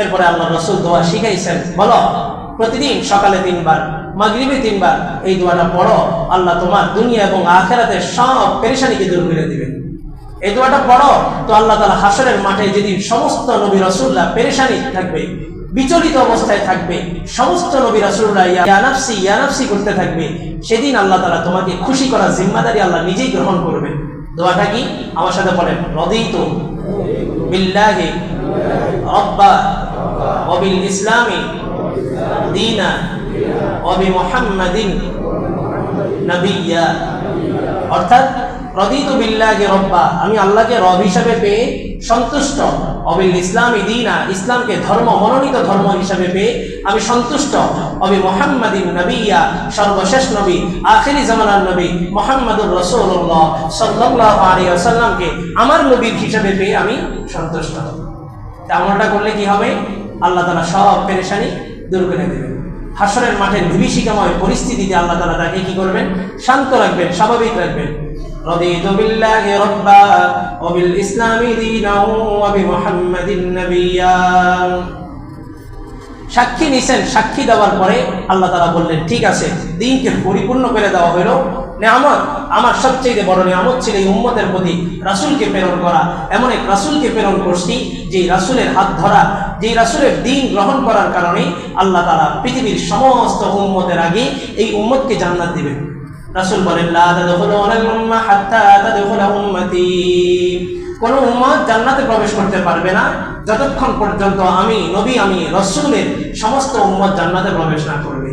এরপরে আল্লাহ রাসূল দোয়া শিখাইছেন, বলো প্রতিদিন সকালে 3 বার, মাগরিবে 3 বার এই দোয়াটা পড়ো, আল্লাহ তোমার দুনিয়া এবং আখিরাতের সব পেরেশানিকে দূর করে দিবেন। এই দোয়াটা পড়ো তো আল্লাহ তাআলা হাসরের মাঠে যেদিন সমস্ত নবী রাসূলরা পেরেশানি থাকবে, বিচলিত অবস্থায় থাকবে, সমস্ত নবী রাসূলরা ইয়া নাফসি ইয়া নাফসি করতে থাকবে, সেদিন আল্লাহ তাআলা তোমাকে খুশি করার জিম্মাদারি আল্লাহ নিজেই গ্রহণ করবেন। দোয়াটা কি? আমার সাথে বলেন, রাদিতু বিল্লাহি রাব্বা ওয়া বিল ইসলামি দীনা ওয়া বি মুহাম্মাদিন নাবিয়্যা। অর্থাৎ রাদিতু বিল্লাহি রাব্বা, আমি আল্লাহকে রব হিসেবে পেয়ে সন্তুষ্ট, অবিল ইসলামি দীনা, ইসলামকে ধর্ম, মনোনীত ধর্ম হিসেবে পেয়ে আমি সন্তুষ্ট, অবি মুহাম্মাদিন নাবিয়্যা, সর্বশেষ নবী, আখিরি জামানার নবী মুহাম্মাদুর রাসূলুল্লাহ সাল্লাল্লাহু আলাইহি ওয়াসাল্লামকে আমার নবী হিসেবে পেয়ে আমি সন্তুষ্ট। আমলটা করলে কি হবে? আল্লাহ তাআলা সব পেরেশানি দূর করে দেবেন। হাসরের মাঠের বিভীষিকাময় পরিস্থিতিতে আল্লাহ তাআলা তাকে কি করবেন? শান্ত রাখবেন, স্বাভাবিক রাখবেন। রাদিতু বিল্লাহি রাব্বা ওয়া বিল ইসলামি দীনাও ওয়া বিমুহাম্মাদিন নাবিয়্যা। সাক্ষী নিছেন, সাক্ষী দেওয়ার পরে আল্লাহ তাআলা বললেন, ঠিক আছে, দ্বীনকে পরিপূর্ণ করে দেওয়া হলো। নিয়ামত, আমার সবচেয়ে বড় নিয়ামত ছিল এই উম্মতের প্রতি রাসূলকে প্রেরণ করা। এমন এক রাসূলকে প্রেরণ করছি যে রাসূলের হাত ধরা, যে রাসূলের দ্বীন গ্রহণ করার কারণে আল্লাহ তাআলা পৃথিবীর সমস্ত উম্মতের আগে এই উম্মতকে জান্নাত দিবেন। রাসূল বলেন, লা তাদখুলুনাল উম্মাহ হাত্তা তাদখুলা উম্মতি, কোন উম্মত জান্নাতে প্রবেশ করতে পারবে না যতক্ষণ পর্যন্ত আমি নবী, আমি রাসূলের সমস্ত উম্মত জান্নাতে প্রবেশ না করবে।